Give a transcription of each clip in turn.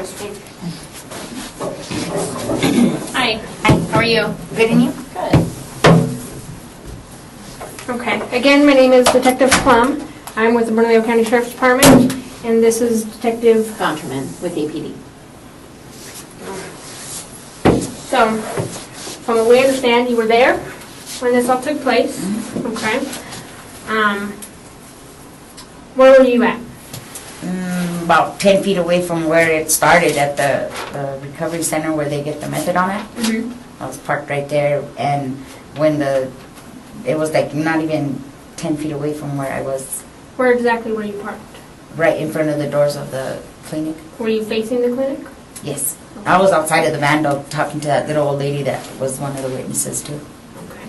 Josephine. Hi. Hi. How are you? Good, and you? Good. Okay. Again, my name is Detective Plum. I'm with the Bernalillo County Sheriff's Department, and this is Detective Gonterman with APD. So, from what we understand, you were there when this all took place. Mm-hmm. Okay. Where were you at? About 10 feet away from where it started at the recovery center where they get the methadone at. Mm-hmm. I was parked right there, and when it was like not even 10 feet away from where I was, Where exactly were you parked? right in front of the doors of the clinic. Were you facing the clinic? Yes. I was outside of the van though, talking to that little old lady that was one of the witnesses too. Okay.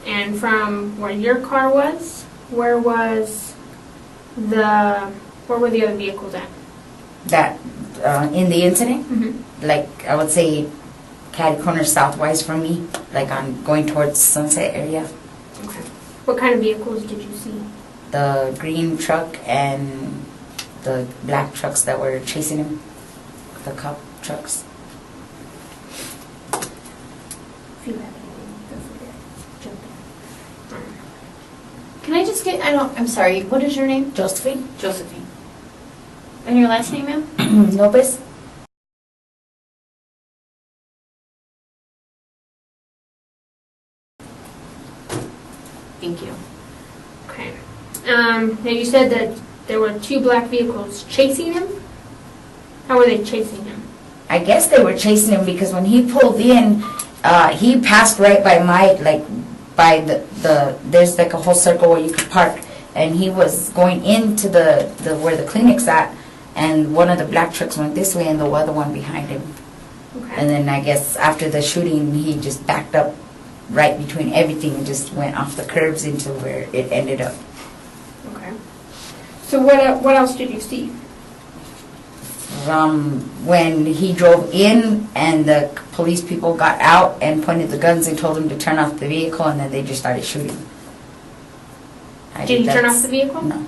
And from where your car was, where were the other vehicles at? That, in the incident, Mm-hmm. like I would say catty corner southwise from me, like on going towards Sunset area. Okay. What kind of vehicles did you see? The green truck and the black trucks that were chasing him, the cop trucks. If you have anything, don't forget. Jump in. Can I just get, I'm sorry, what is your name? Josephine? Josephine. And your last name, ma'am? Lopez? Thank you. Okay. Now you said that there were two black vehicles chasing him? How were they chasing him? I guess they were chasing him because when he pulled in, he passed right by by there's like a whole circle where you could park, and he was going into the where the clinic's at, and one of the black trucks went this way and the other one behind him. Okay. And then I guess after the shooting, he just backed up right between everything and just went off the curbs into where it ended up. Okay. So what else did you see? When he drove in and the police people got out and pointed the guns and told him to turn off the vehicle, and then they just started shooting. Did he turn off the vehicle? No.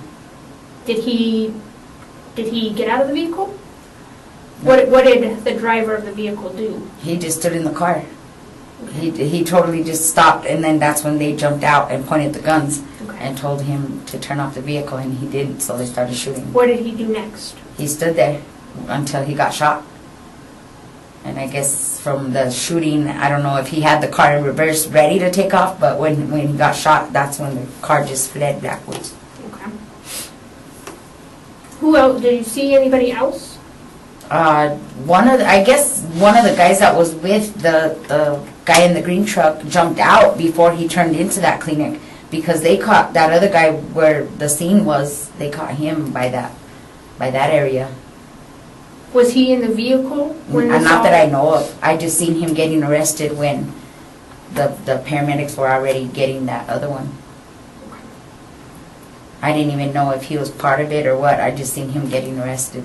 Did he get out of the vehicle? What did the driver of the vehicle do? He just stood in the car. He totally just stopped, and then that's when they jumped out and pointed the guns and told him to turn off the vehicle, and he didn't, so they started shooting. What did he do next? He stood there until he got shot. And I guess from the shooting, I don't know if he had the car in reverse ready to take off, but when he got shot, that's when the car just fled backwards. Okay. Who else? Did you see anybody else? I guess one of the guys that was with the guy in the green truck jumped out before he turned into that clinic, because they caught that other guy where the scene was. They caught him by that area. Was he in the vehicle when Not that I know of. I just seen him getting arrested when the paramedics were already getting that other one. I didn't even know if he was part of it or what. I just seen him getting arrested.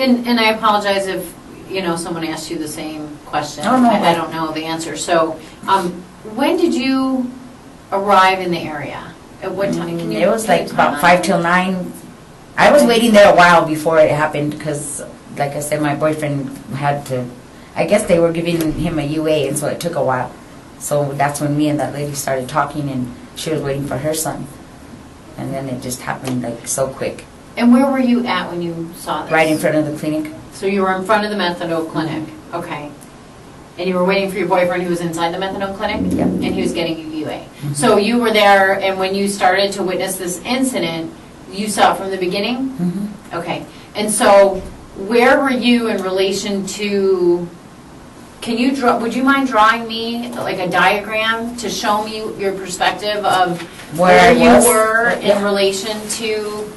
And I apologize if someone asked you the same question. Oh, no. I don't know the answer. So, when did you arrive in the area? At what time? It was like about 5 till 9. I was waiting there a while before it happened because, like I said, my boyfriend had to. I guess they were giving him a UA, and so it took a while. So that's when me and that lady started talking, and she was waiting for her son. And then it just happened like so quick. And where were you at when you saw this? Right in front of the clinic. So you were in front of the methadone clinic. Okay. And you were waiting for your boyfriend who was inside the methadone clinic? Yeah. And he was getting you UA. Mm-hmm. So you were there, and when you started to witness this incident, you saw it from the beginning? Mm-hmm. Okay. And so where were you in relation to... would you mind drawing me like a diagram to show me your perspective of where you were in relation to...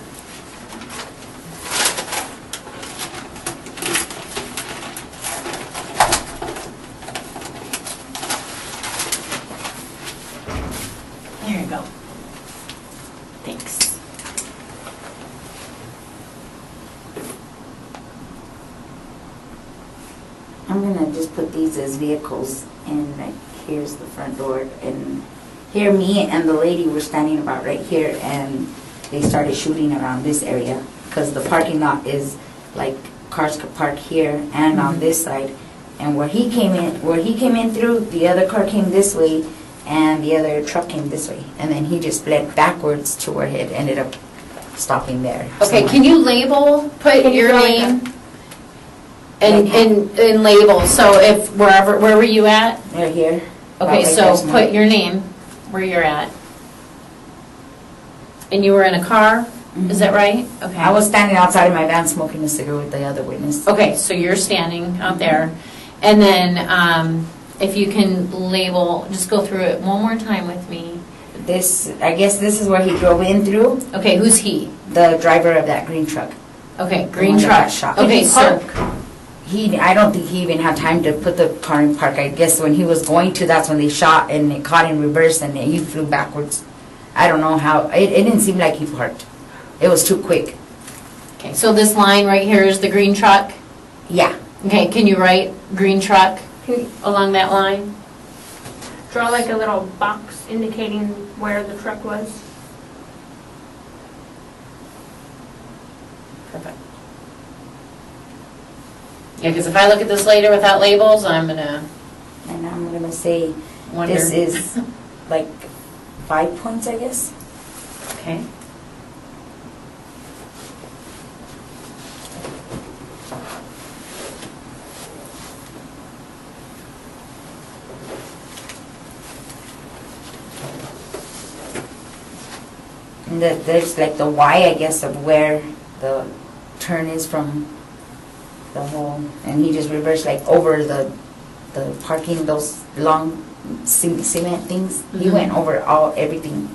There you go. Thanks. I'm gonna just put these as vehicles, and like here's the front door, and Here, me and the lady were standing about right here, and they started shooting around this area because the parking lot is like cars could park here and on this side. And where he came in through, the other car came this way, and the other truck came this way, and then he just fled backwards to where it ended up stopping there. Okay, somewhere. can you label, put Can you your draw like name and label, so if where were you at? Right here. Okay, About so like this put your name, where you're at. And you were in a car, is that right? Okay. I was standing outside of my van smoking a cigarette with the other witness. Okay, so you're standing out there, and then if you can label, just go through it one more time with me. This, I guess this is where he drove in through, Okay, who's he? the driver of that green truck. Okay, green one that truck. got shot. Okay, Did he so, park? I don't think he even had time to put the car in park. I guess when he was going to, that's when they shot, and it caught in reverse, and he flew backwards. I don't know how, it didn't seem like he parked. It was too quick. okay, so this line right here is the green truck? Yeah. Okay, can you write green truck Can you along that line? draw like a little box indicating where the truck was? Perfect. Yeah, because if I look at this later without labels, I'm gonna And I'm gonna say, wonder. this is like 5 points, I guess. Okay. And there's like the Y, I guess, of where the turn is from the whole, and he just reversed like over the parking, those long cement things. He Mhm. went over everything.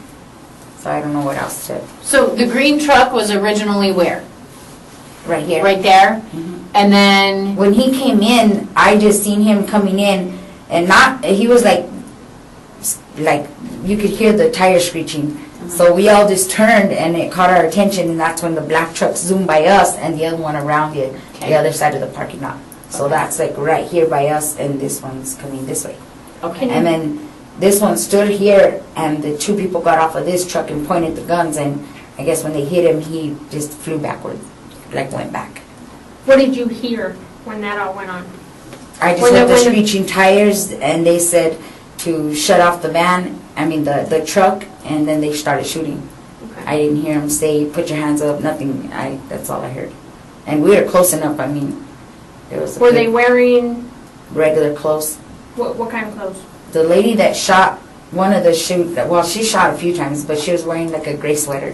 So I don't know what else to, So the green truck was originally where? right here. Right there? Mhm. And then, When he came in, I just seen him coming in, and he was like you could hear the tire screeching. So we all just turned, and it caught our attention, and that's when the black truck zoomed by us, and the other one around the Okay. other side of the parking lot. So Okay. that's like right here by us, and this one's coming this way. okay. And then this one stood here, and the two people got off of this truck and pointed the guns, and I guess when they hit him, he just flew backwards, like went back. What did you hear when that all went on? I just When heard the when- screeching tires, and they said to shut off the the truck, and then they started shooting. Okay. I didn't hear him say, put your hands up, nothing. That's all I heard. And we were close enough, it was a Were they good wearing, regular close. what kind of clothes? The lady that shot one of the well, she shot a few times, but she was wearing like a gray sweater.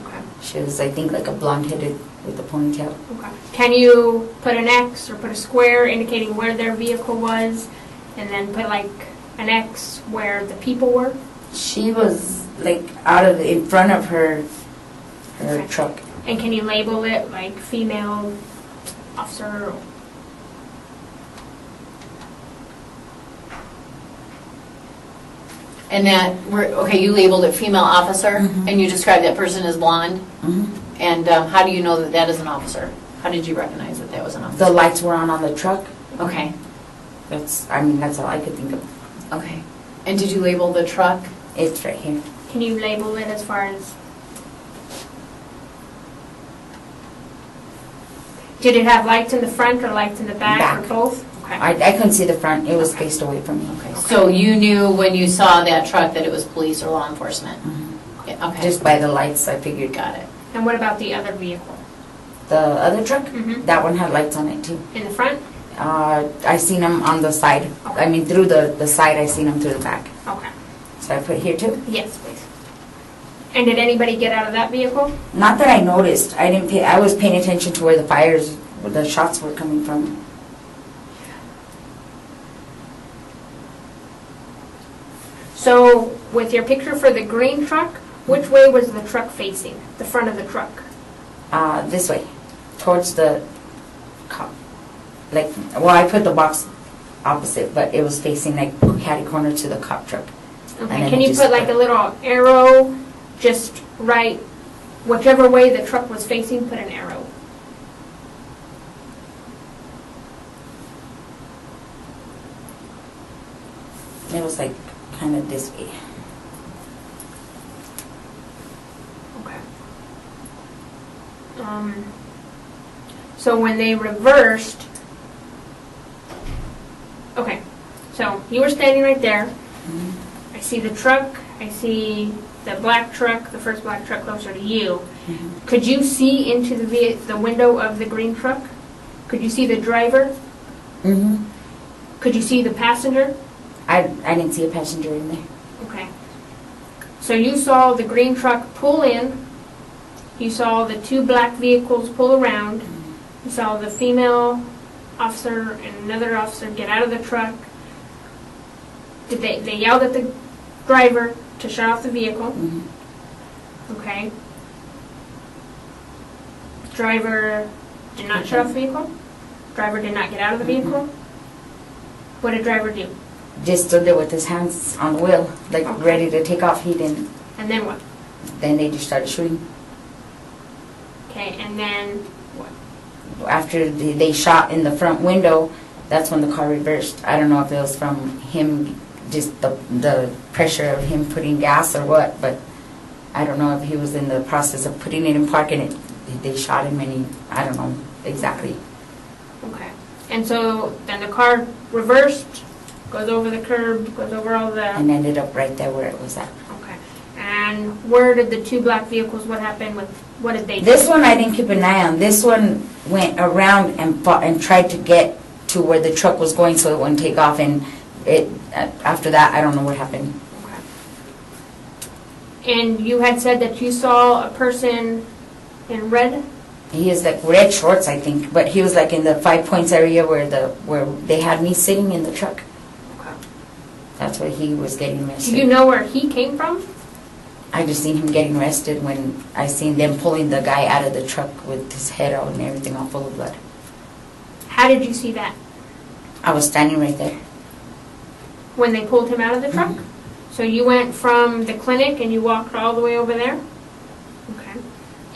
Okay. She was, I think, like a blonde-headed with a ponytail. Okay. Can you put an X or put a square indicating where their vehicle was, and then put like an X where the people were? She was like in front of her Okay. truck. And can you label it like female officer? And okay, you labeled it female officer, Mhm. and you described that person as blonde. Mhm. And how do you know that that is an officer? How did you recognize that that was an officer? The lights were on the truck. Okay, That's all I could think of. okay. And did you label the truck? It's right here. Can you label it as far as? Did it have lights in the front or lights in the back, or Back. both? Okay. I couldn't see the front. It was faced away from me. Okay, so you knew when you saw that truck that it was police or law enforcement? Yeah, okay. Just by the lights, I figured. Got it. And what about the other vehicle? The other truck, Mhm. that one had lights on it too. In the front? I seen them on the side. Okay. Through the side, I seen them through the back. Okay. So I put here too. Yes, please. And did anybody get out of that vehicle? Not that I noticed. I was paying attention to where the shots were coming from. So, with your picture for the green truck, which way was the truck facing? The front of the truck? This way, towards the cop. I put the box opposite, but it was facing catty corner to the cop truck. And Okay, then can it you just put like a little arrow, just right, whichever way the truck was facing, put an arrow. It was kind of this way. So when they reversed, okay, so you were standing right there. Mm-hmm. I see the truck, I see the black truck, the first black truck closer to you. Mm-hmm. Could you see into the window of the green truck? Could you see the driver? Mm-hmm. Could you see the passenger? I didn't see a passenger in there. Okay. So you saw the green truck pull in, you saw the two black vehicles pull around, you saw the female officer and another officer get out of the truck. Did they yelled at the driver to shut off the vehicle? Mm-hmm. Okay. Driver did not shut off the vehicle? Driver did not get out of the vehicle? What did driver do? Just stood there with his hands on the wheel, like Okay. ready to take off. He didn't. And then what? Then they just started shooting. Okay, and then what? After they shot in the front window, that's when the car reversed. I don't know if it was from him, just the pressure of him putting gas or what, but I don't know if he was in the process of putting it in park and they shot him and I don't know exactly. Okay. And so then the car reversed, goes over the curb, goes over all the... And ended up right there where it was at. Okay. And where did the two black vehicles, what happened with, what did they do? This one I didn't keep an eye on. This one went around and fought and tried to get to where the truck was going so it wouldn't take off, and it after that I don't know what happened. Okay. And you had said that you saw a person in red? He has like red shorts, I think, but he was like in the 5 Points area where they had me sitting in the truck. Okay. That's where he was getting arrested. Do you know where he came from? I just seen him getting arrested when I seen them pulling the guy out of the truck with his head out and everything all full of blood. How did you see that? I was standing right there. When they pulled him out of the truck? Mm-hmm. So you went from the clinic and you walked all the way over there? Okay.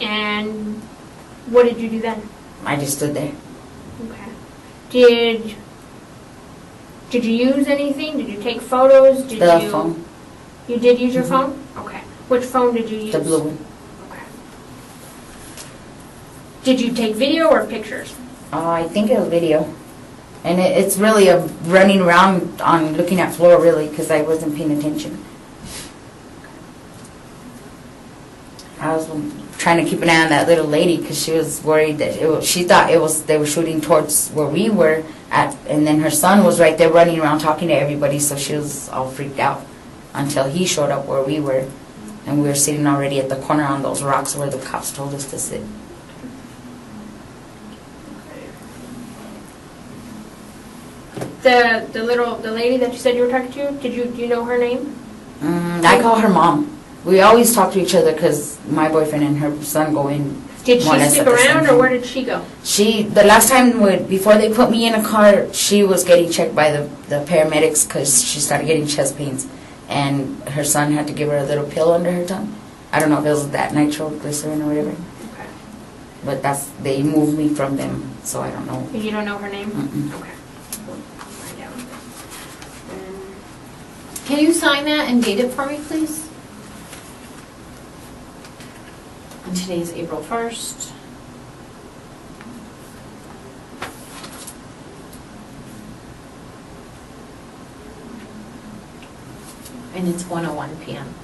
And what did you do then? I just stood there. Okay. Did you use anything? Did you take photos? Did The you phone. You did use your Mm-hmm. phone? Okay. Which phone did you use? The blue one. Okay. Did you take video or pictures? I think it was video. And it's really a running around on looking at floor, really, because I wasn't paying attention. I was trying to keep an eye on that little lady because she was worried that she thought they were shooting towards where we were at, and then her son was right there running around talking to everybody, so she was all freaked out until he showed up where we were, and we were sitting already at the corner on those rocks where the cops told us to sit. The lady that you said you were talking to, do you know her name? I call her mom. We always talk to each other because my boyfriend and her son go in. Did more or she less stick at the same around, or time. where did she go? The last time before they put me in a car, she was getting checked by the paramedics because she started getting chest pains, and her son had to give her a little pill under her tongue. I don't know if it was that nitroglycerin or whatever, Okay. but they moved me from them, so I don't know. You don't know her name? Mm-mm. Okay. I'll find out. Can you sign that and date it for me, please? And today's April 1st. And it's 1:01 p.m.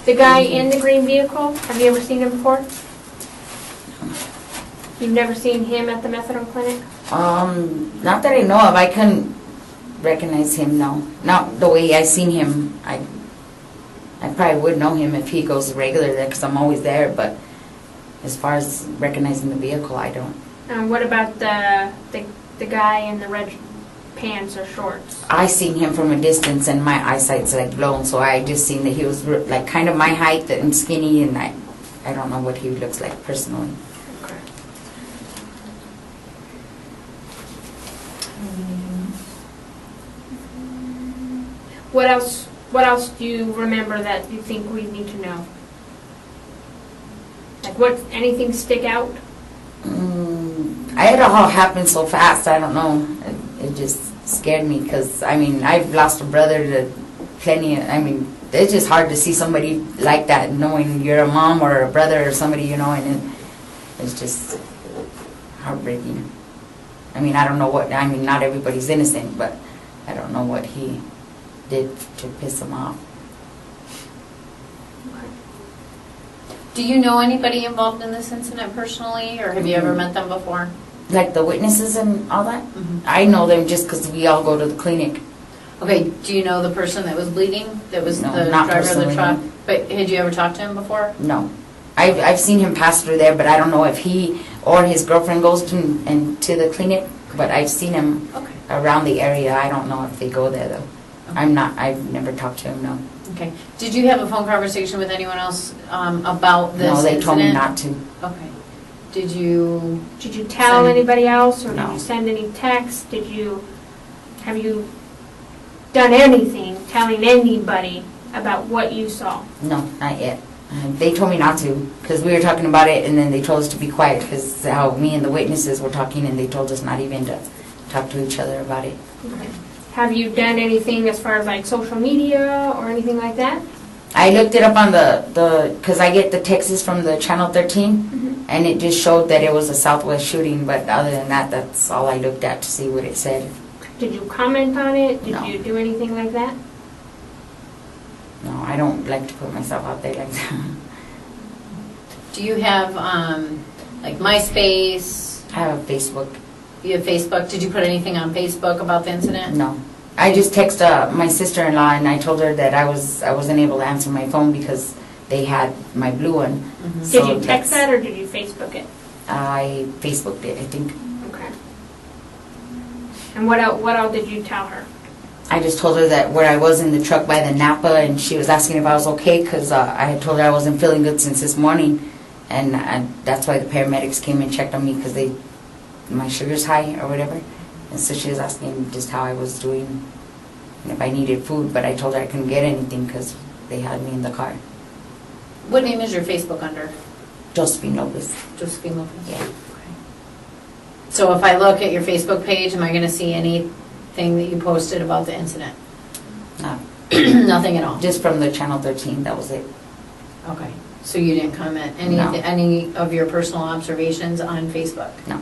The guy in the green vehicle, have you ever seen him before? You've never seen him at the methadone clinic? Not that I know of. I couldn't recognize him, no. Not the way I seen him. I probably would know him if he goes regular there because I'm always there, but as far as recognizing the vehicle, I don't. What about the guy in the red pants or shorts? I seen him from a distance and my eyesight's like blown, so I just seen that he was like kind of my height and skinny, and I don't know what he looks like personally. Okay. What else do you remember that you think we need to know? Like anything stick out? It all happened so fast, I don't know. It just scared me because, I mean, I've lost a brother to plenty of, I mean, it's just hard to see somebody like that, knowing you're a mom or a brother or somebody, you know, and it's just heartbreaking. I mean, I don't know what, I mean, not everybody's innocent, but I don't know what he did to piss him off. Do you know anybody involved in this incident personally, or have you ever met them before? Like the witnesses and all that? Mhm. I know them just because we all go to the clinic. Okay, do you know the person that was bleeding, that was No, the not driver of the personally, truck? no. But had you ever talked to him before? No. I've seen him pass through there, but I don't know if he or his girlfriend goes to the clinic, but I've seen him Okay. around the area. I don't know if they go there, though. I've never talked to him, no. Okay. Did you have a phone conversation with anyone else about this No, they incident? told me not to. Okay. Did you? Did you tell anybody else, or No. did you send any texts? Have you done anything telling anybody about what you saw? No, not yet. They told me not to because we were talking about it, and then they told us to be quiet because how me and the witnesses were talking, and they told us not even to talk to each other about it. Okay. Have you done anything as far as like social media or anything like that? I looked it up on because I get the texts from the Channel 13, and it just showed that it was a Southwest shooting, but other than that, that's all I looked at to see what it said. Did you comment on it? Did No. you do anything like that? No, I don't like to put myself out there like that. Do you have like MySpace? I have a Facebook. You have Facebook? Did you put anything on Facebook about the incident? No. I just texted my sister-in-law, and I told her that I wasn't able to answer my phone because they had my blue one. Mhm. Did So you text that or did you Facebook it? I Facebooked it, I think. Okay. And what else did you tell her? I just told her that where I was in the truck by the Napa, and she was asking if I was okay because I had told her I wasn't feeling good since this morning, and that's why the paramedics came and checked on me because my sugar's high or whatever. And so she was asking just how I was doing and if I needed food, but I told her I couldn't get anything because they had me in the car. What name is your Facebook under? Josephine Lopez. Josephine Lopez? Yeah. Okay. So if I look at your Facebook page, am I going to see anything that you posted about the incident? No, Nothing at all? just from the Channel 13, that was it. Okay. So you didn't comment No. any of your personal observations on Facebook? No,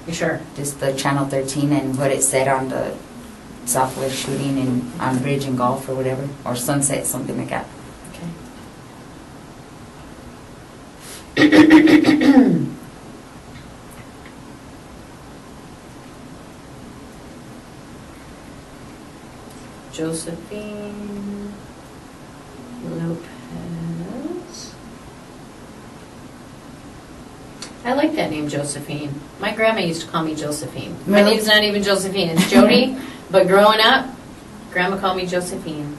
You sure? just the Channel 13 and what it said on the Southwest shooting and on Bridge and Golf or whatever, or Sunset, something like that. Okay. Josephine Lopez. I like that name, Josephine. My grandma used to call me Josephine. My Really? name's not even Josephine, it's Jody. But growing up, grandma called me Josephine.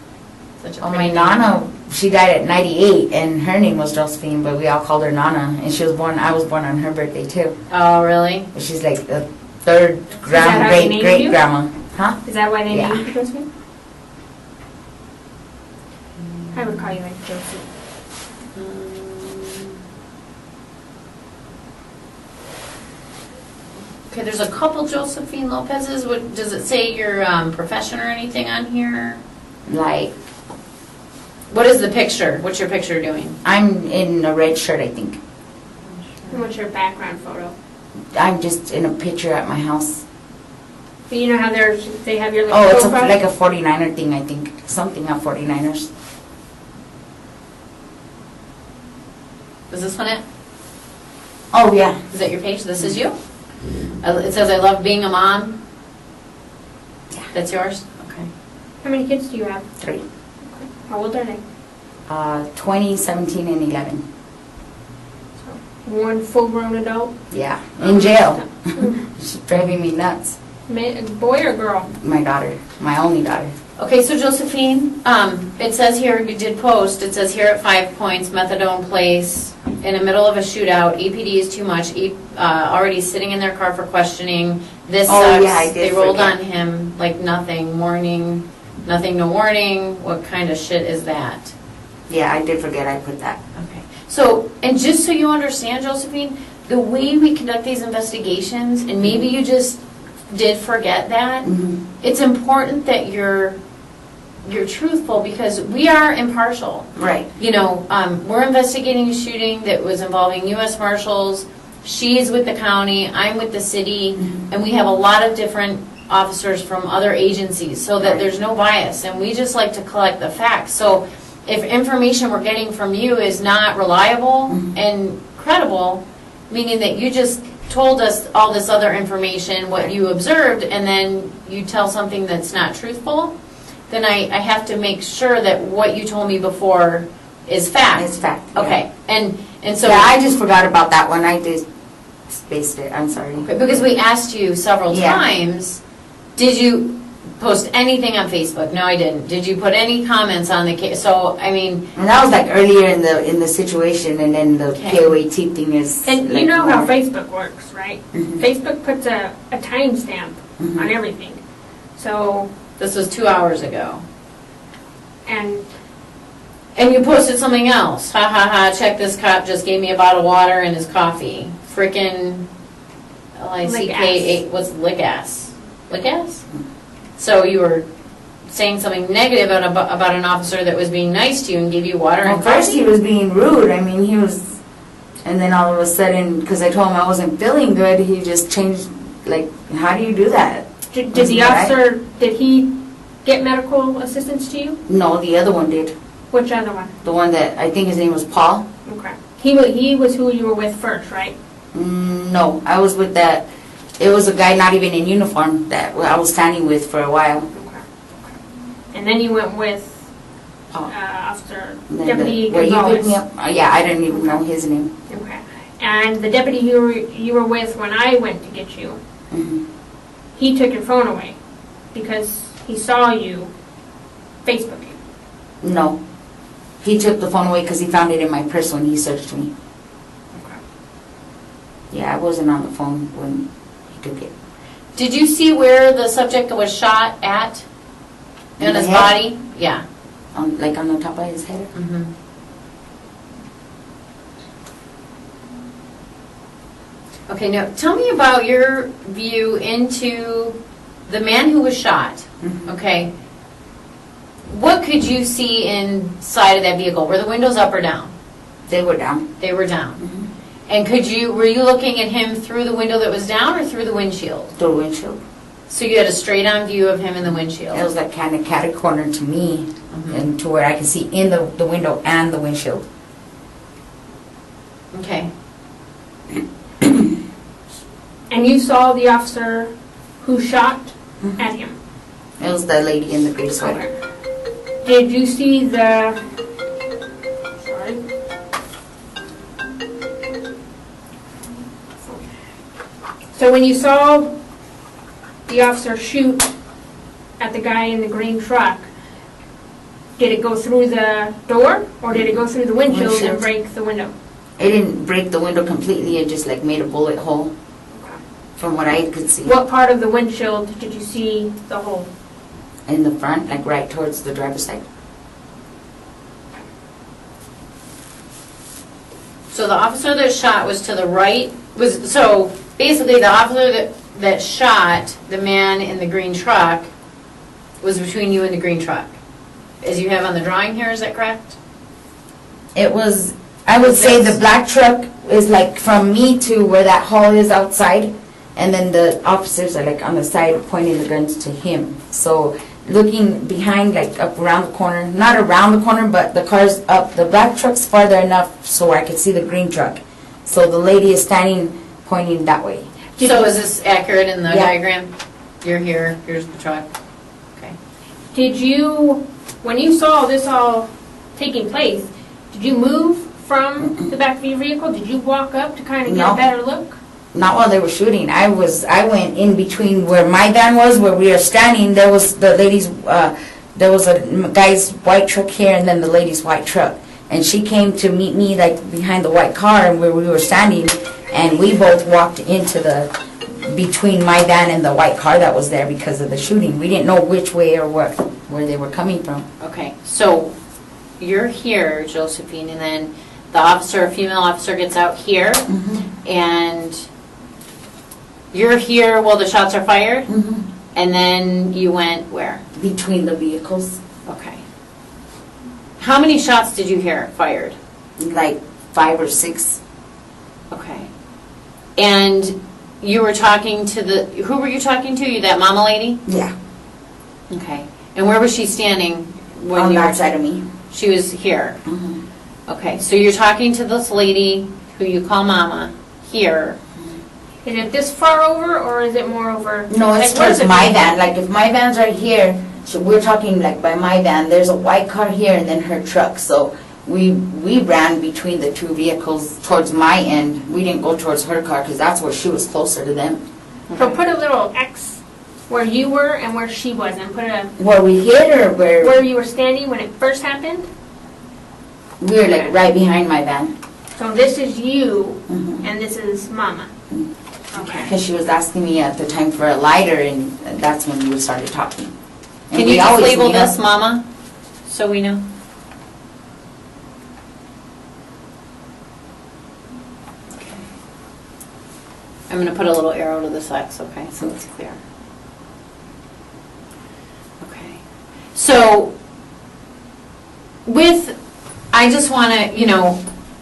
Such a Oh, my pretty name. Nana, she died at 98, and her name was Josephine, but we all called her Nana, and I was born on her birthday too. Oh, really? But she's like the third that how they named great you? grandma. Huh? Is that why they Yeah. named you Josephine? I would call you like Josie. Okay, there's a couple Josephine Lopez's. What, does it say your profession or anything on here? Like, What is the picture? What's your picture doing? I'm in a red shirt, I think. And what's your background photo? I'm just in a picture at my house. But you know how they have your little Oh, it's profile? like a 49er thing, I think. Something of 49ers. Is this one it? Oh, yeah. Is that your page? This is you? It says, I love being a mom. Yeah. That's yours? Okay. How many kids do you have? 3. How old are they? 20, 17, and 11. One full-grown adult? Yeah. In jail. She's driving me nuts. Boy or girl? My daughter. My only daughter. Okay, so Josephine, it says here, you did post, it says here at 5 Points, methadone place, in the middle of a shootout, EPD is too much, already sitting in their car for questioning, this Oh, sucks. yeah, I did They rolled forget. on him like nothing, nothing, no warning, what kind of shit is that? Yeah, I did forget I put that. Okay, so, and just so you understand, Josephine, the way we conduct these investigations, and maybe you just did forget that, Mm-hmm. it's important that you're you're truthful, because we are impartial. Right. You know, we're investigating a shooting that was involving U.S. Marshals. She's with the county, I'm with the city, and we have a lot of different officers from other agencies, so that there's no bias, and we just like to collect the facts. So if information we're getting from you is not reliable and credible, meaning that you just told us all this other information, what you observed, and then you tell something that's not truthful, then I have to make sure that what you told me before is fact. It's fact. Okay. Yeah. And so yeah, I just forgot about that one. I just spaced it. I'm sorry. because we asked you several times, did you post anything on Facebook? No, I didn't. Did you put any comments on the case? So, I mean... And that was like earlier in the situation, and then the POAT thing is... And like you know how more. Facebook works, right? Facebook puts a timestamp on everything. So, This was 2 hours ago. and And you posted something else. Ha ha ha, check this cop just gave me a bottle of water and his coffee. Frickin' L-I-C-K-A, what's lick-ass? Lick-ass? So you were saying something negative about an officer that was being nice to you and gave you water and Well, first coffee? he was being rude. I mean, he was... And then all of a sudden, because I told him I wasn't feeling good, he just changed, like, how do you do that? did the officer, did he get medical assistance to you? No, the other one did. Which other one? The one that, I think his name was Paul. Okay. He was who you were with first, right? No, I was with that... It was a guy not even in uniform that I was standing with for a while. Okay. And then you went with Oh. Officer And then Deputy where you Gonzalez. picked me up, yeah, I didn't even know his name. Okay. And the deputy you were with when I went to get you, he took your phone away because he saw you Facebooking. No. He took the phone away because he found it in my purse when he searched me. Okay. Yeah, I wasn't on the phone when he took it. Did you see where the subject was shot at? In In the his head? body? Yeah. Like on the top of his head. Okay, now tell me about your view into the man who was shot. Okay. What could you see inside of that vehicle? Were the windows up or down? They were down. They were down. And were you looking at him through the window that was down or through the windshield? The windshield. So you had a straight on view of him in the windshield? It was like kind of catty corner to me, and to where I could see in the window and the windshield. Okay. And you saw the officer who shot at him. It was the lady in the gray sweater. Okay. Did you see the... Sorry. So when you saw the officer shoot at the guy in the green truck, did it go through the door or did it go through the windshield and Windshield. break the window? It didn't break the window completely. It just like made a bullet hole from what I could see. What part of the windshield did you see the hole? In the front, like right towards the driver's side. So the officer that shot was to the right, so basically the officer that shot the man in the green truck was between you and the green truck. As you have on the drawing here, is that correct? It was, I would say the black truck is like from me to where that hall is outside, and then the officers are like on the side pointing the guns to him. So looking behind, like up around the corner, not around the corner, but the car's up, the black truck's farther enough so I could see the green truck. So the lady is standing pointing that way. So is this accurate in the Yeah. diagram? You're here, here's the truck. Okay. Did you, when you saw this all taking place, did you move from the back of your vehicle? Did you walk up to kind of get No. a better look? Not while they were shooting. I went in between where my van was, where we were standing. There was the lady's, there was a guy's white truck here, and then the lady's white truck. And she came to meet me like behind the white car, and where we were standing, and we both walked into between my van and the white car that was there because of the shooting. We didn't know which way or where they were coming from. Okay, so you're here, Josephine, and then the officer, a female officer, gets out here, and you're here while the shots are fired, and then you went where? Between the vehicles. Okay. How many shots did you hear fired? Like 5 or 6. Okay. And you were talking to who were you talking to? That mama lady? Yeah. Okay. And where was she standing when On you were that side of me. She was here. Mm-hmm. Okay. So you're talking to this lady who you call mama here. Is it this far over, or is it more over? No, it's like, where's towards it my being? van. Like if my van's right here, so we're talking like by my van, there's a white car here and then her truck. So we ran between the 2 vehicles towards my end. We didn't go towards her car because that's where she was closer to them. So put a little X where you were and where she was, and put a Where we hit her, where you were standing when it first happened. we were like right behind my van. So this is you, Mm-hmm. and this is Mama. Okay. Because she was asking me at the time for a lighter, and that's when we started talking. And Can we you just always label meet this up. mama so we know? Okay. I'm going to put a little arrow to this X, okay, so it's clear. Okay. So I just want to,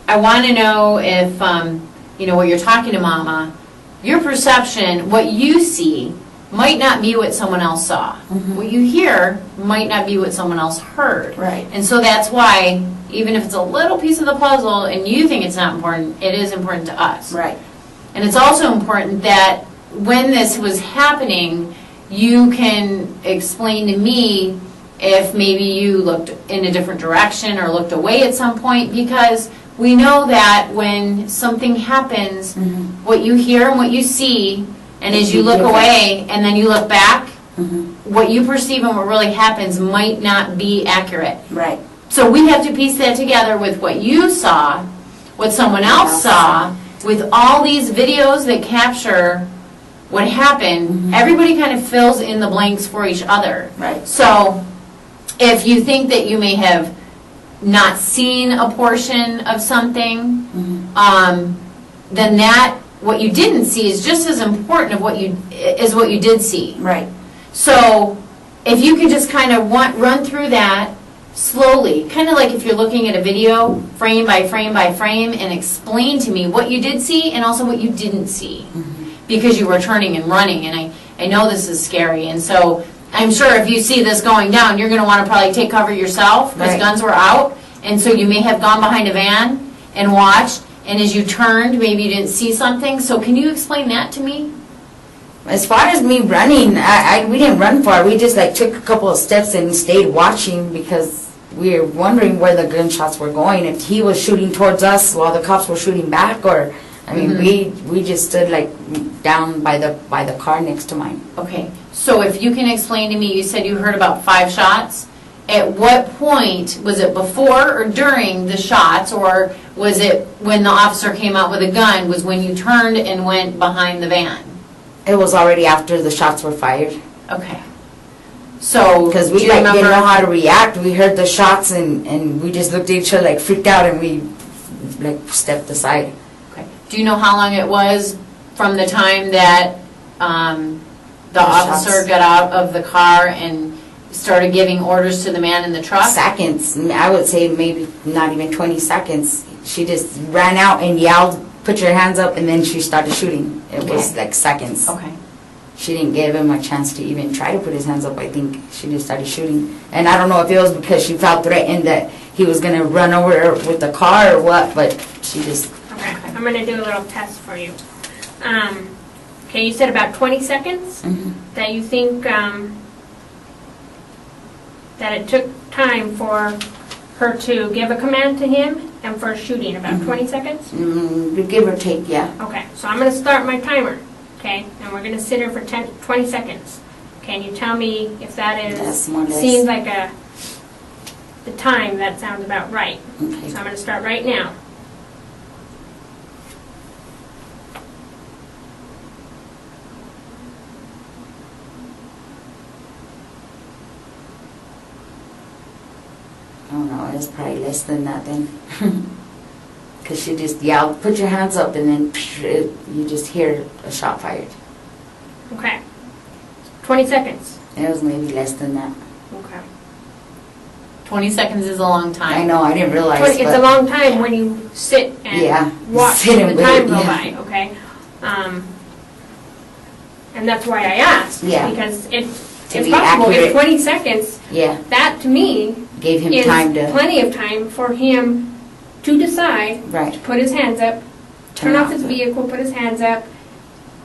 I want to know if, what you're talking to mama, your perception, what you see might not be what someone else saw. Mhm. What you hear might not be what someone else heard. Right. And so that's why, even if it's a little piece of the puzzle and you think it's not important, it is important to us. Right. And it's also important that when this was happening, you can explain to me if maybe you looked in a different direction or looked away at some point, because we know that when something happens, Mhm. what you hear and what you see, and as you It's look different. away and then you look back, Mhm. what you perceive and what really happens might not be accurate. Right. So we have to piece that together with what you saw, what someone else saw, with all these videos that capture what happened. Mhm. Everybody kind of fills in the blanks for each other. Right. So if you think that you may have not seen a portion of something, Mhm. then what you didn't see is just as important of what you did see. Right. So if you could just kind of run through that slowly, kind of like if you're looking at a video, frame by frame by frame, and explain to me what you did see and also what you didn't see, because you were turning and running, and I know this is scary, and so I'm sure if you see this going down, you're going to want to probably take cover yourself, because Right. guns were out, and so you may have gone behind a van and watched, and as you turned, maybe you didn't see something. So can you explain that to me? As far as me running, we didn't run far. We just like took a couple of steps and stayed watching because we were wondering where the gunshots were going. If he was shooting towards us while the cops were shooting back, or I mean, we just stood like down by the car next to mine. Okay, so if you can explain to me, you said you heard about 5 shots. At what point, was it before or during the shots, or was it when the officer came out with a gun, was when you turned and went behind the van? It was already after the shots were fired. Okay. So, Because do we you like didn't remember? know how to react. We heard the shots and we just looked at each other like freaked out, and we like stepped aside. Okay. Do you know how long it was from the time that the officer shots. got out of the car and started giving orders to the man in the truck? Seconds. I would say maybe not even 20 seconds. She just ran out and yelled, "Put your hands up," and then she started shooting. It was Okay. like seconds. Okay. She didn't give him a chance to even try to put his hands up. I think she just started shooting. And I don't know if it was because she felt threatened that he was going to run over her with the car or what, but she just... Okay, I'm going to do a little test for you. Okay, you said about 20 seconds that you think that it took time for her to give a command to him and for shooting, about 20 seconds? give or take, yeah. Okay, so I'm going to start my timer, okay? And we're going to sit here for 20 seconds. Can you tell me if that is, That's more or less. seems like the time that sounds about right? Okay. So I'm going to start right now. I don't know, it's probably less than that then. Because she just yelled, "Put your hands up," and then you just hear a shot fired. Okay. 20 seconds. It was maybe less than that. Okay. 20 seconds is a long I time. know, I didn't realize. It's but a long time when you sit Yeah, and watch sit and the time wait, go yeah. by, okay? And that's why I asked, Yeah. because To it's be possible, accurate. if 20 seconds, Yeah, that to me gave him is time to, plenty of time for him to decide, to right. put his hands up, turn off his vehicle, put his hands up,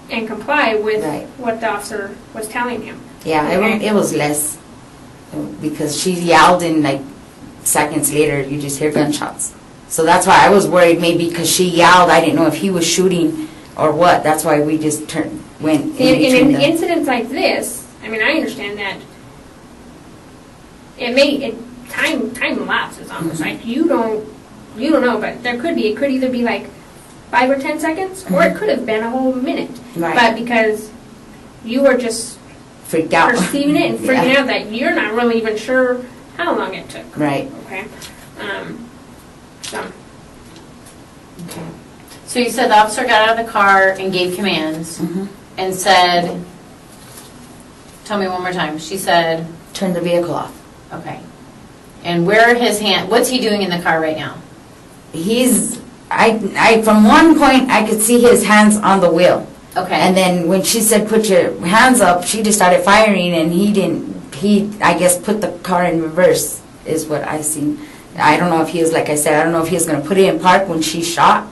and comply with Right. what the officer was telling him. Yeah, Okay. it was less, because she yelled and like seconds later, you just hear gunshots. So that's why I was worried, maybe because she yelled, I didn't know if he was shooting or what. That's why we just went See, in in between an the, incident like this, I mean, I understand that time lapses almost, Mm-hmm. like you don't know, but it could either be like 5 or 10 seconds, or it could have been a whole minute. Mm-hmm. Right. But because you were just freaked out. perceiving it and freaking Yeah. out that you're not really even sure how long it took. Right. Okay. So So you said the officer got out of the car and gave commands Mhm. and said, tell me one more time. She said, Turn the vehicle off. okay. And where are his hand, what's he doing in the car right now? I from one point I could see his hands on the wheel. Okay. And then when she said put your hands up, she just started firing, and he I guess put the car in reverse is what I seen. I don't know if he was, like I said, I don't know if he was going to put it in park when she shot,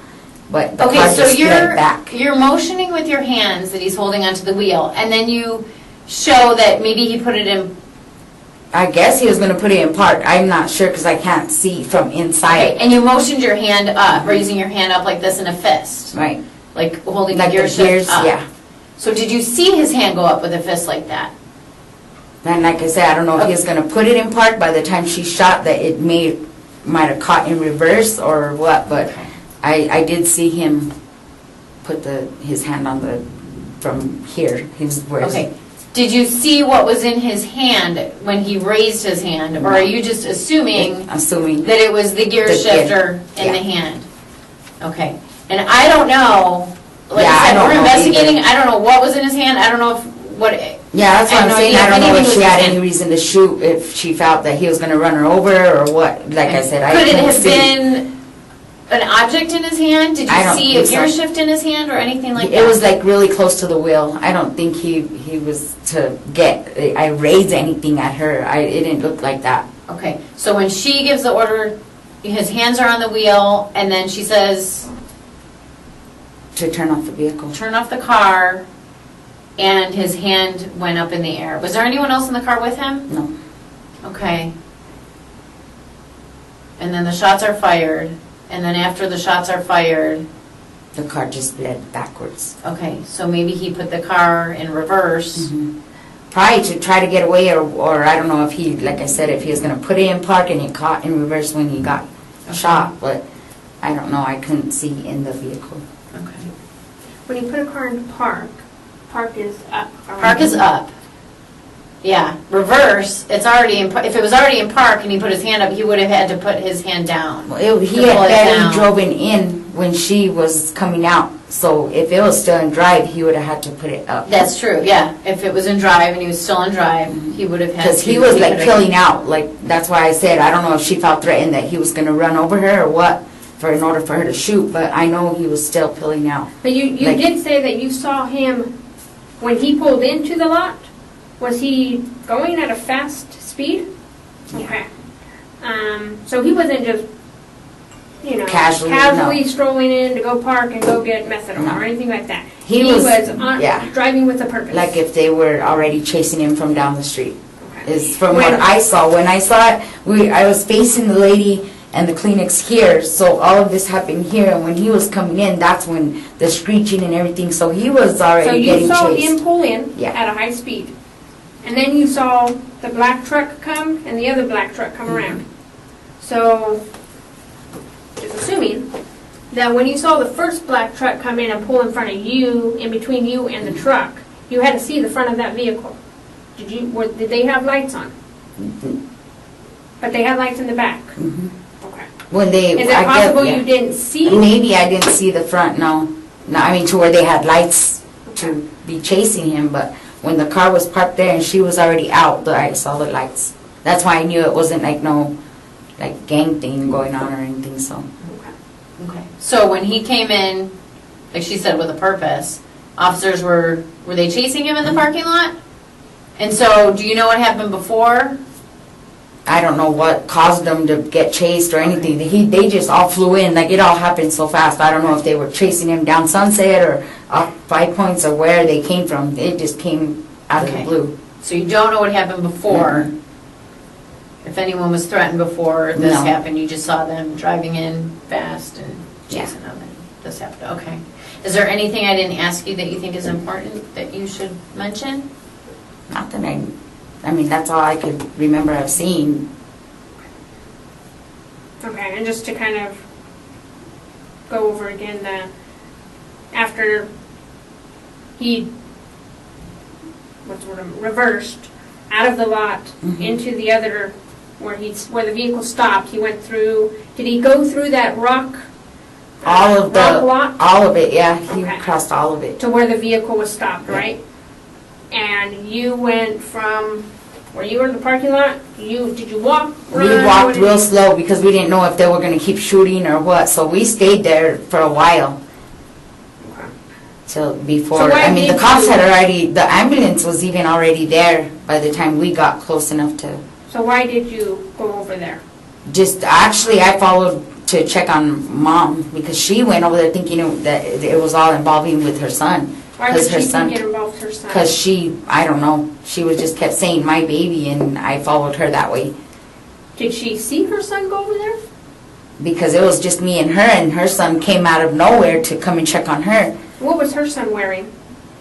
but the car Okay, so just sped back. you're motioning with your hands that he's holding onto the wheel, and then you show that maybe he put it in. I guess he was going to put it in park. I'm not sure because I can't see from Okay, inside. and you motioned your hand up, raising your hand up like this in a fist, Right. like holding Like the gear the shift gears, up. yeah. So did you see his hand go up with a fist like that? And like I said, I don't know if he was going to put it in park by the time she shot, that it might have caught in reverse or what, but Okay. I did see him put his hand on from here, where his- Okay. Did you see what was in his hand when he raised his hand, or are you just assuming assuming. that it was the gear The gear, shifter in yeah. the hand? Okay. And I don't know, like Yeah, I I said, don't we're know investigating, either. I don't know what was in his hand, I don't know what, Yeah, that's what I I'm have no saying. idea I if don't know anything if she was had in. any reason to shoot, if she felt that he was going to run her over or what. Like I said, I could it couldn't have see. been an object in his hand? Did I you don't see a think gear so. shift in his hand or anything like that? It was like really close to the wheel. I don't think he was I raised anything at her. It didn't look like that. Okay, so when she gives the order, his hands are on the wheel, and then she says, To turn off the vehicle. turn off the car, and his hand went up in the air. Was there anyone else in the car with him? No. Okay. And then the shots are fired, and then after the shots are fired, The car just bled backwards. okay, so maybe he put the car in reverse. Probably to try to get away, or I don't know if he, like I said, if he was going to put it in park and it caught in reverse when he got shot. But I don't know. I couldn't see in the vehicle. Okay. when you put a car in park is up. Park is up. Yeah, reverse, it's already in, if it was already in park and he put his hand up, he would have had to put his hand down. Well, he To had pull it barely down. driven in when she was coming out. So if it was still in drive, he would have had to put it up. That's true, yeah. If it was in drive and he was still in drive, he would have had to. Because he was like could've- peeling out. Like, that's why I said, I don't know if she felt threatened that he was going to run over her or what, in order for her to shoot. But I know he was still peeling out. But you Like- did say that you saw him when he pulled into the lot. Was he going at a fast speed? Okay. So he wasn't just, Casually, no. strolling in to go park and go get methadone No. or anything like that. He was- yeah. driving with a purpose. Like if they were already chasing him from down the street. Okay. Is from When- what I saw. When I saw it, I was facing the lady and the clinic's here, so all of this happened here. And when he was coming in, that's when the screeching and everything. So he was already So you getting saw chased. him pull in Yeah. at a high speed. And then you saw the black truck come and the other black truck come around. So, just assuming that when you saw the first black truck come in and pull in front of you, in between you and the truck, you had to see the front of that vehicle. Did they have lights on? But they had lights in the back. Okay. When they, Is it I guess, possible yeah. you didn't see? Maybe I didn't see the front. No, I mean to where they had lights to be chasing him. But when the car was parked there and she was already out, I saw the lights. that's why I knew it wasn't like no like gang thing going on or anything. So Okay. So when he came in, like she said, with a purpose, officers were they chasing him in the parking lot? And so, do you know what happened before? I don't know what caused them to get chased or anything. They just all flew in. Like, it all happened so fast. I don't know if they were chasing him down Sunset or up 5 Points or where they came from. It just came out of the blue. So you don't know what happened before. If anyone was threatened before this happened, you just saw them driving in fast and chasing them, and this happened. Okay. Is there anything I didn't ask you that you think is important that you should mention? Not that I mean, that's all I could remember I've seen. Okay, and just to kind of go over again, after he reversed out of the lot into the other where the vehicle stopped, he went through. Did he go through that rock? Rock lot? All of it, yeah. He crossed all of it to where the vehicle was stopped, right? And you went from where you were in the parking lot. Did you walk? We walked real slow because we didn't know if they were going to keep shooting or what. So we stayed there for a while. Okay. Till before, the cops had already. The ambulance was even already there by the time we got close enough to. So why did you go over there? Just actually, I followed to check on Mom because she went over there thinking that it was all involving with her son. Why would she get involved with her son? Because I don't know, she was just kept saying my baby, and I followed her that way. Did she see her son go over there? Because it was just me and her son came out of nowhere to come and check on her. What was her son wearing?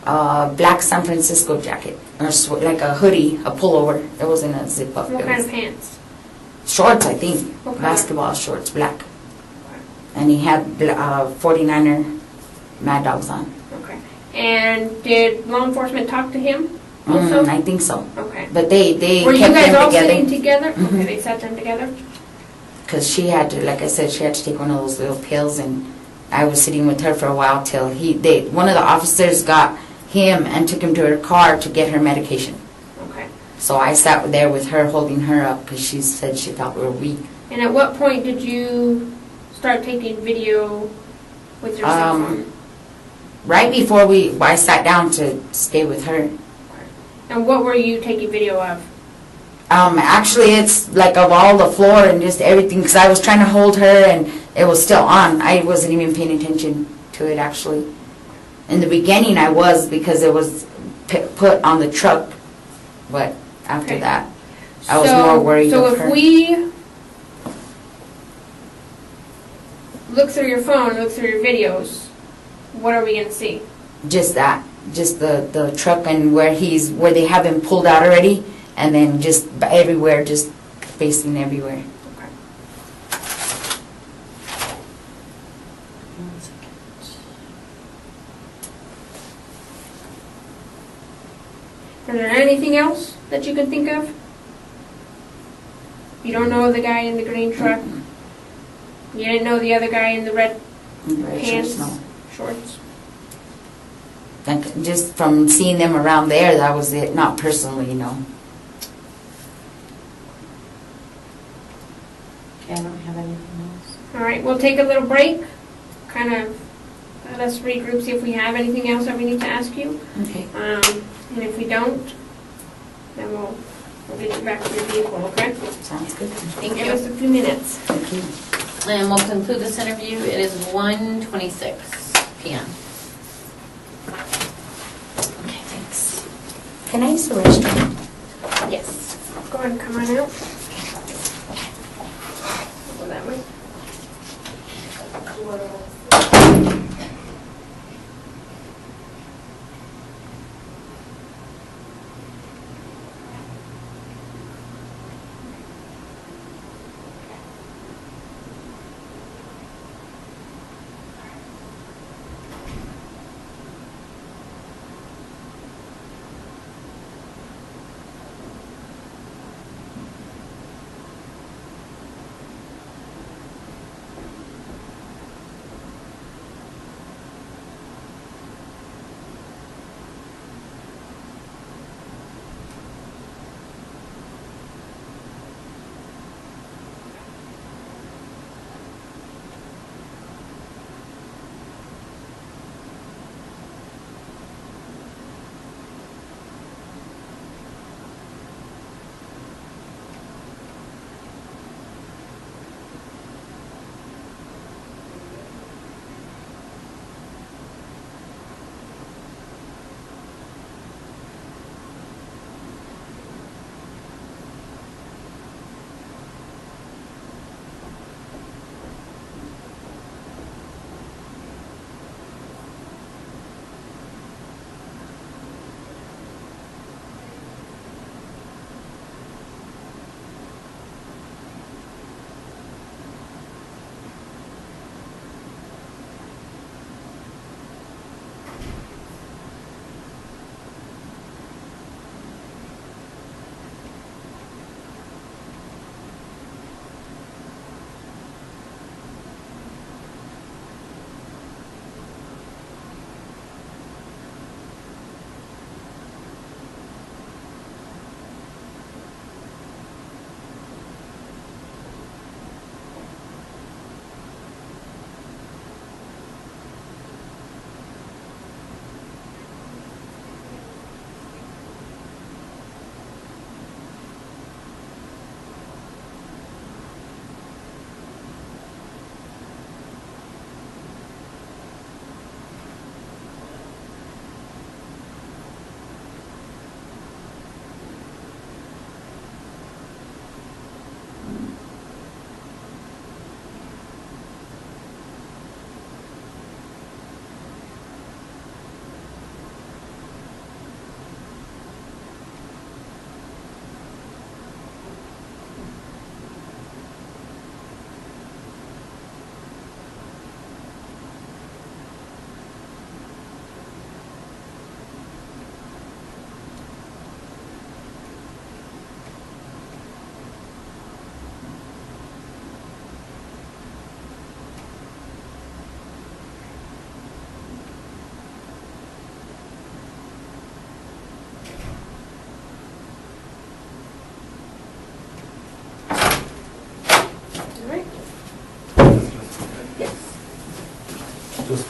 Black San Francisco jacket, or like a hoodie, a pullover. It wasn't a zip up. What kind of pants? Shorts, I think. Basketball shorts, black. Okay. And he had 49er Mad Dogs on. Okay. And did law enforcement talk to him also? I think so. Okay. But they were kept you guys all together. sitting together? Okay, they sat them together? Because she had to, like I said, she had to take one of those little pills, and I was sitting with her for a while till one of the officers got him and took him to her car to get her medication. Okay. So I sat there with her, holding her up, because she said she thought we were weak. And at what point did you start taking video with your cell phone? Right before I sat down to stay with her. And what were you taking video of? Actually, it's like of all the floor and just everything, because I was trying to hold her and it was still on. I wasn't even paying attention to it, actually. In the beginning, I was, because it was put on the truck, but after that, I was more worried of her. So if we look through your phone, look through your videos, what are we going to see? Just that. Just the truck and where they have him pulled out already, and then just everywhere, just facing everywhere. Okay. Is there anything else that you can think of? You don't know the guy in the green truck? You didn't know the other guy in the red pants? Shorts? Like, just from seeing them around there, that was it. Not personally, no. Okay, I don't have anything else. All right, we'll take a little break. Kind of let us regroup, see if we have anything else that we need to ask you. Okay. And if we don't, then we'll get you back to your vehicle, okay? Sounds good. Thank you. Give us a few minutes. Thank you. And we'll conclude this interview. It is 1:26 p.m. Okay, thanks. Can I use the restroom? Yes. Go ahead and come on out. Go that way.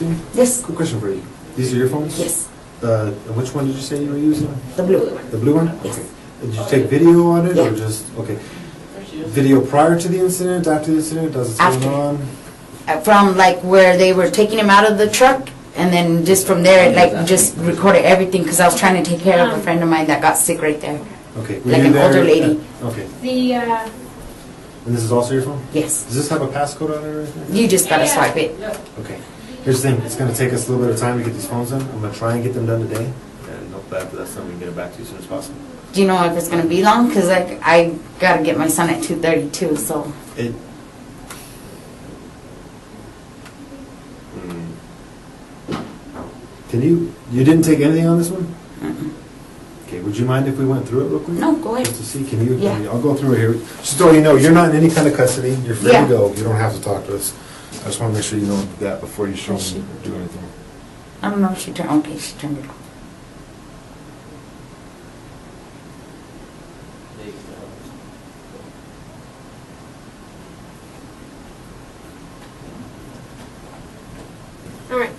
Josephine? Yes. Quick question for you. These are your phones? Yes. Which one did you say you were using? The blue. The blue one? Yes. Okay. Did you take video on it Yeah. or just, okay. Video prior to the incident, after the incident, does it After. going on? From like where they were taking him out of the truck, and then just from there, like just recorded everything because I was trying to take care of a friend of mine that got sick right there. Okay. Were Like you an there older lady. Okay. The, And this is also your phone? Yes. Does this have a passcode on it or anything? You just gotta swipe it. Okay. Here's the thing, it's gonna take us a little bit of time to get these phones done. I'm gonna try and get them done today. And hopefully after that's done, we can get it back to you as soon as possible. Do you know if it's gonna be long? Cause like I gotta get my son at 2:32, so. It. Can you didn't take anything on this one? Mm-mm. Okay, would you mind if we went through it real quick? No, go ahead. Just to see, can you, Yeah. I'll go through it here. Just so you know, you're not in any kind of custody, you're free Yeah. to go, you don't have to talk to us. I just wanna make sure you know that before you show Does me she? or do anything. I don't know if she turned. Okay, she turned it off. all right.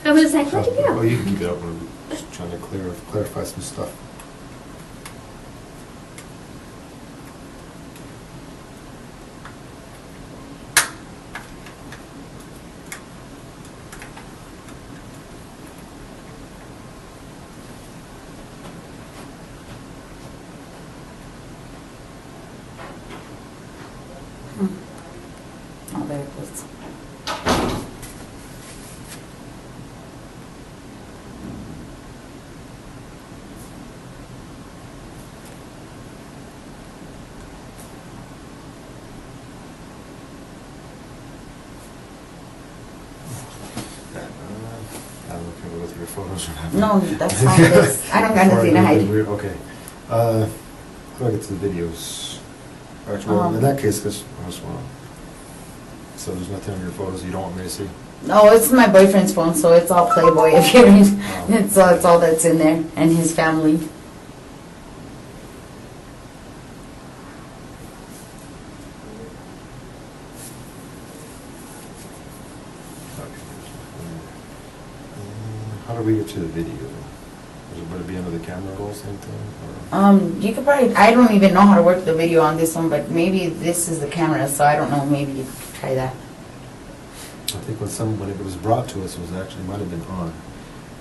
I was like, where'd you Oh, go? you can keep it up, we're just trying to clarify some stuff. Oh, there it goes. I don't know if you go through your photos or not. No, that's fine. I don't got nothing to hide. Okay. How do I get to the videos? Actually, well, in that case, because I just want to. So there's nothing on your photos you don't want me to see? No, it's my boyfriend's phone, so it's all Playboy. If you read, it's all that's in there, and his family. How do we get to the video? Would it be under the camera roll, same thing? Or? You could probably. I don't even know how to work the video on this one, but maybe this is the camera, so I don't know. Maybe you could try that. I think when it was brought to us, it was actually might have been on.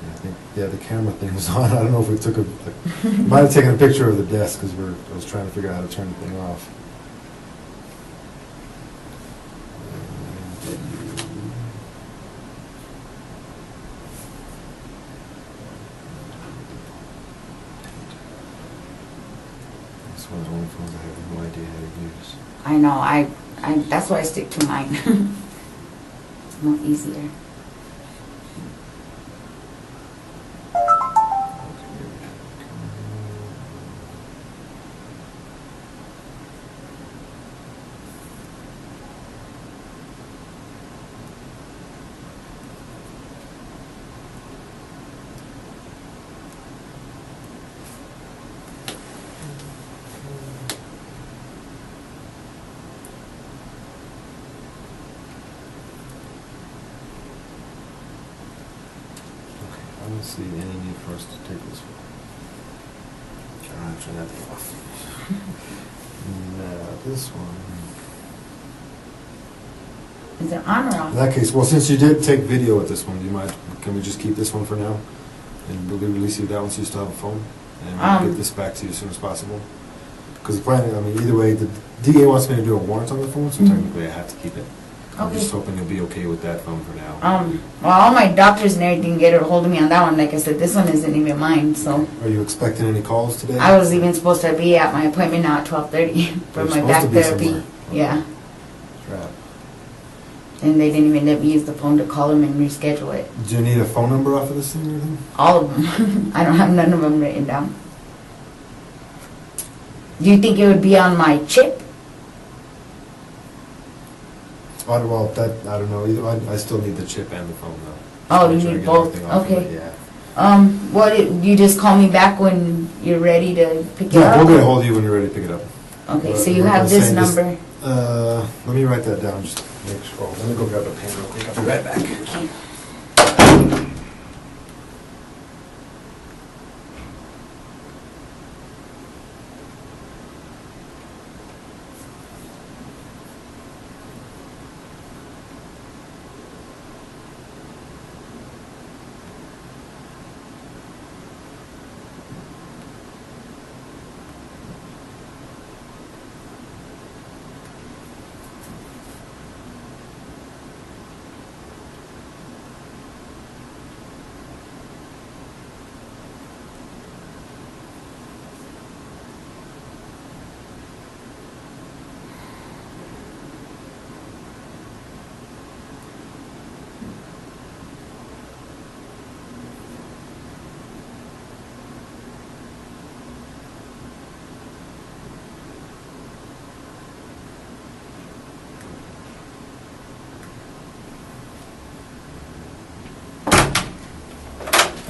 And I think the camera thing was on. I don't know if we took might have taken a picture of the desk because I was trying to figure out how to turn the thing off. It's one of the only phones I have no idea how to use. I know. I. That's why I stick to mine. It's more easier. I don't see any need for us to take this one. Turn that thing off. Now, this one. Is it on or In off? that case, well, since you did take video with this one, can we just keep this one for now? And we'll release you that one so you still have a phone? And we'll get this back to you as soon as possible? Because the plan, either way, the DA wants me to do a warrant on the phone, so technically I have to keep it. I'm Okay. just hoping you'll be okay with that phone for now. Well, all my doctors and everything get a hold of me on that one. Like I said, this one isn't even mine, so. Are you expecting any calls today? I was even supposed to be at my appointment now at 12:30 for You're my supposed back to be therapy. somewhere. Yeah, Crap. and they didn't even let me use the phone to call them and reschedule it. Do you need a phone number off of this thing or anything? All of them. I don't have none of them written down. Do you think it would be on my chip? Oh, well, I don't know. I still need the chip and the phone though. Oh, Just you to need get both. everything off of Okay. it, Yeah. What? You just call me back when you're ready to pick it Yeah, up? we'll get a hold of you when you're ready to pick it up. Okay, so you We're have gonna this say this- number. Let me write that down, just to make sure. Let me go grab a pen real quick. I'll be right back. Okay.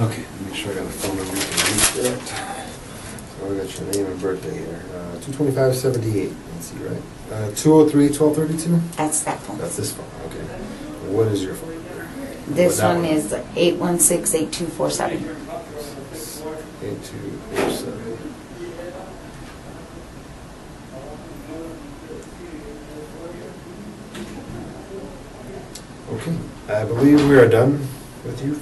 Okay, make sure I got a phone number you can reach that. So I got your name and birthday here. 22578, let's see, right? 203-1232? That's that phone. That's this phone, okay. What is your phone number? This That one is 816-8247. 8247. Okay, I believe we are done with you.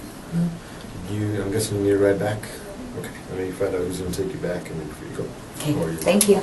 I'm guessing you need a ride back? Okay, I know you find out who's going to take you back and then before you go. Okay, Or you- thank you.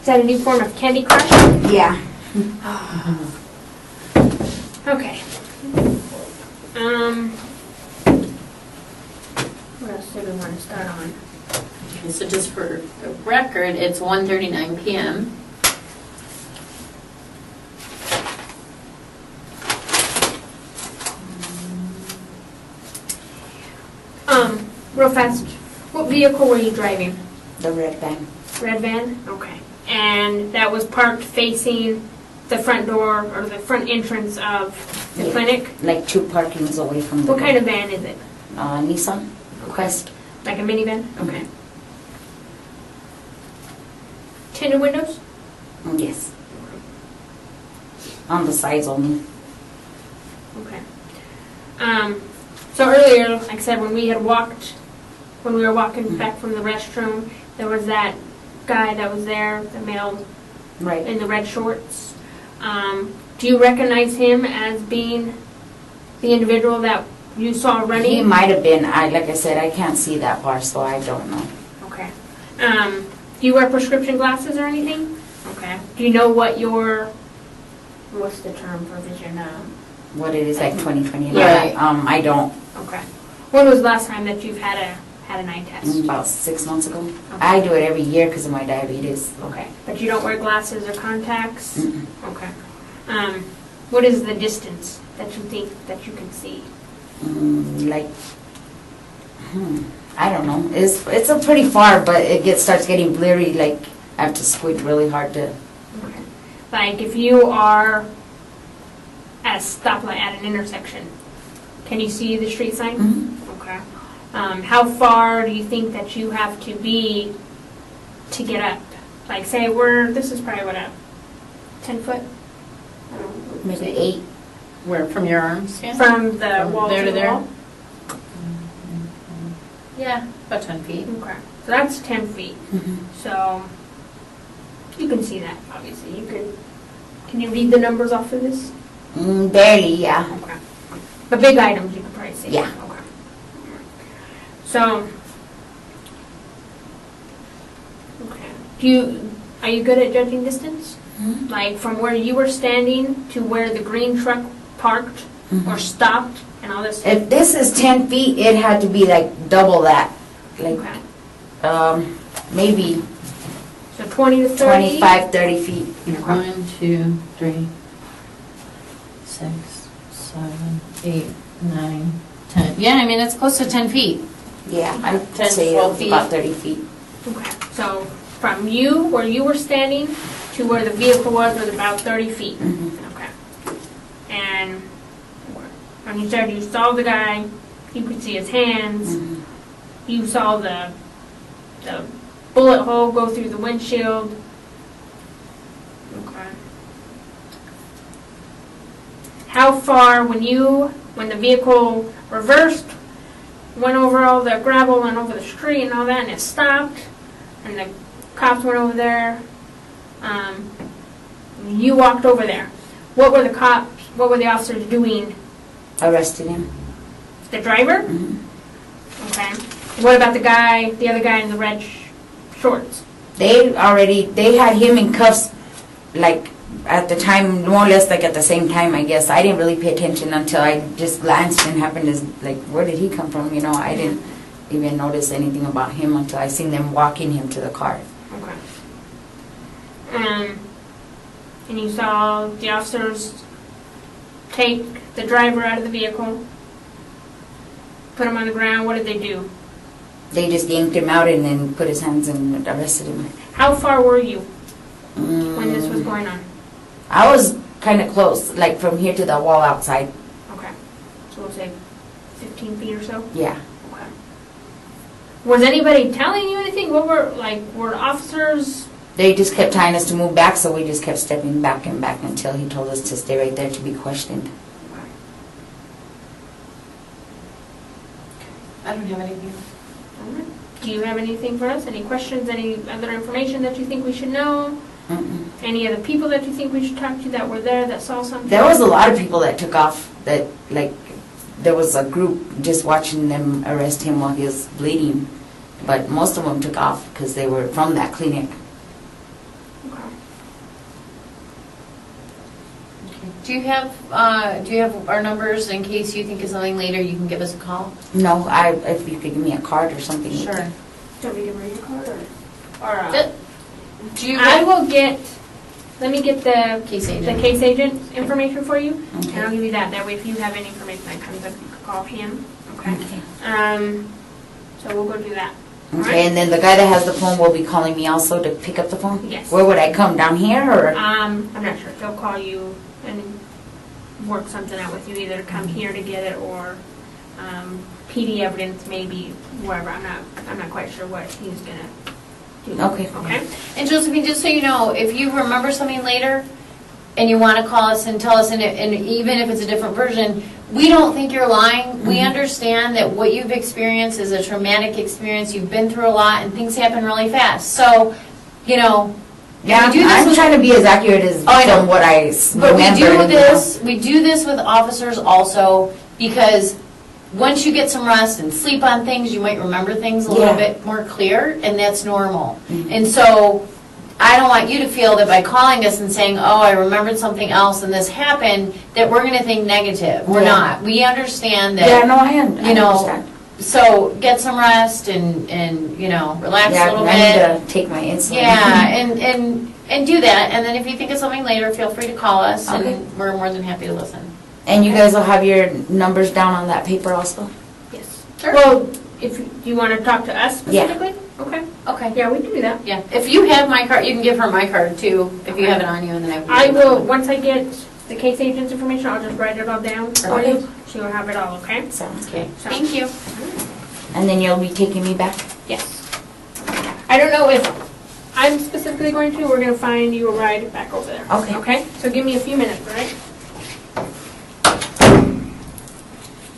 Is that a new form of Candy Crush? Yeah. Okay. What else did we want to start on? Okay, so just for the record, it's 1:39 p.m. Real fast, what vehicle were you driving? The red van. Red van? Okay. And that was parked facing the front door or the front entrance of the Yeah. clinic? Like 2 parkings away from the What kind of van is it? Nissan Quest. Like a minivan? Okay. Tinted windows? Yes. On the sides only. Okay. So earlier, like I said, when we were walking back from the restroom, there was that guy that was there, the male Right. in the red shorts. Do you recognize him as being the individual that you saw running? He might have been. Like I said, I can't see that far, so I don't know. Okay. Do you wear prescription glasses or anything? Okay. Do you know what's the term for vision? What it is, like 20/20. Right. I don't. Okay. When was the last time that you've had an eye test? About 6 months ago. I do it every year because of my diabetes. Okay. But you don't wear glasses or contacts? Mm-mm. Okay. What is the distance that you think that you can see? I don't know. It's a pretty far, but starts getting blurry. Like I have to squint really hard to. Okay. Like if you are at a stoplight at an intersection, can you see the street sign? Mhm. Okay. How far do you think that you have to be to get up? Like, say this is probably what, a 10 foot? I don't know, Maybe 8. Where, from your arms? Yeah. from the From wall there to to the there? wall? Yeah, about 10 feet. Okay, so that's 10 feet. Mhm. So you can see that, obviously. Can you read the numbers off of this? Barely, yeah. Okay. The big items you can probably see. Yeah. Okay. So, okay. Are you good at judging distance? Mhm. Like from where you were standing to where the green truck parked or stopped and all this? If this is 10 feet, it had to be like double that. Like, Okay. maybe So 20 to 30? 25, 30 feet. 1, 2, 3, 6, 7, 8, 9, 10. Yeah, I mean, it's close to 10 feet. Yeah, I'd 10, say 12 it's feet. about 30 feet. Okay. So from you, where you were standing, to where the vehicle was about 30 feet. Mhm. Okay. And when you said you saw the guy, you could see his hands, Mhm. you saw the bullet hole go through the windshield. Okay. How far, when the vehicle reversed, went over all the gravel, went over the street and all that, and it stopped, and the cops went over there, you walked over there. What were the officers doing? Arrested him. The driver? Mhm. Okay. What about the other guy in the red shorts? They had him in cuffs, like, at the time, more or less like at the same time, I guess. I didn't really pay attention until I just glanced and happened to, like, where did he come from? I didn't even notice anything about him until I seen them walking him to the car. Okay. And you saw the officers take the driver out of the vehicle, put him on the ground. What did they do? They just yanked him out and then put his hands and arrested him. How far were you when this was going on? I was kind of close, like from here to the wall outside. Okay. So we'll say 15 feet or so? Yeah. Okay. Was anybody telling you anything? Were officers? They just kept telling us to move back, so we just kept stepping back and back until he told us to stay right there to be questioned. I don't have anything. Do you have anything for us? Any questions? Any other information that you think we should know? Mm-mm. Any other people that you think we should talk to that were there that saw something? There was a lot of people that took off. There was a group just watching them arrest him while he was bleeding, but most of them took off because they were from that clinic. Okay. Do you have our numbers in case you think of something later? You can give us a call. No, if you could give me a card or something. Do you want me to give her your card or Do you? I will get. Let me get the Case agent. the case agent information for you, Okay. and I'll give you that. That way, if you have any information that comes up, you can call him. Okay. Okay. So we'll go do that. All Okay, right? and then the guy that has the phone will be calling me also to pick up the phone? Yes. Where would I come, down here or? I'm not sure. They'll call you and work something out with you, either come here to get it or PD evidence, maybe wherever. I'm not quite sure what he's gonna do. Okay. Okay. And Josephine, just so you know, if you remember something later and you want to call us and tell us, and even if it's a different version, we don't think you're lying. We understand that what you've experienced is a traumatic experience. You've been through a lot and things happen really fast. So, Yeah, we do this I'm with- trying to be as accurate as I know. from what I But we remember. we do this with officers also because once you get some rest and sleep on things, you might remember things a little Yeah. bit more clear, and that's normal. And so I don't want you to feel that by calling us and saying, oh, I remembered something else and this happened, that we're going to think negative. We're Yeah. not. We understand that. Yeah, no, I understand. So get some rest and relax a little I bit. need to take my insulin. Yeah, and do that. And then if you think of something later, feel free to call us, Okay. and we're more than happy to listen. And you guys will have your numbers down on that paper also? Yes. Sure. Well, if you want to talk to us Yeah. specifically, okay. Okay. Yeah, we can do that. Yeah. If you have my card, you can give her my card too. If you have it on you, and then I will, once I get the case agent's information, I'll just write it all down for Okay. you. So you'll have it all, okay? Sounds good. Okay. Thank you. And then you'll be taking me back? Yes. I don't know if I'm specifically going to, we're gonna find you a ride back over there. Okay. Okay, so give me a few minutes, all right?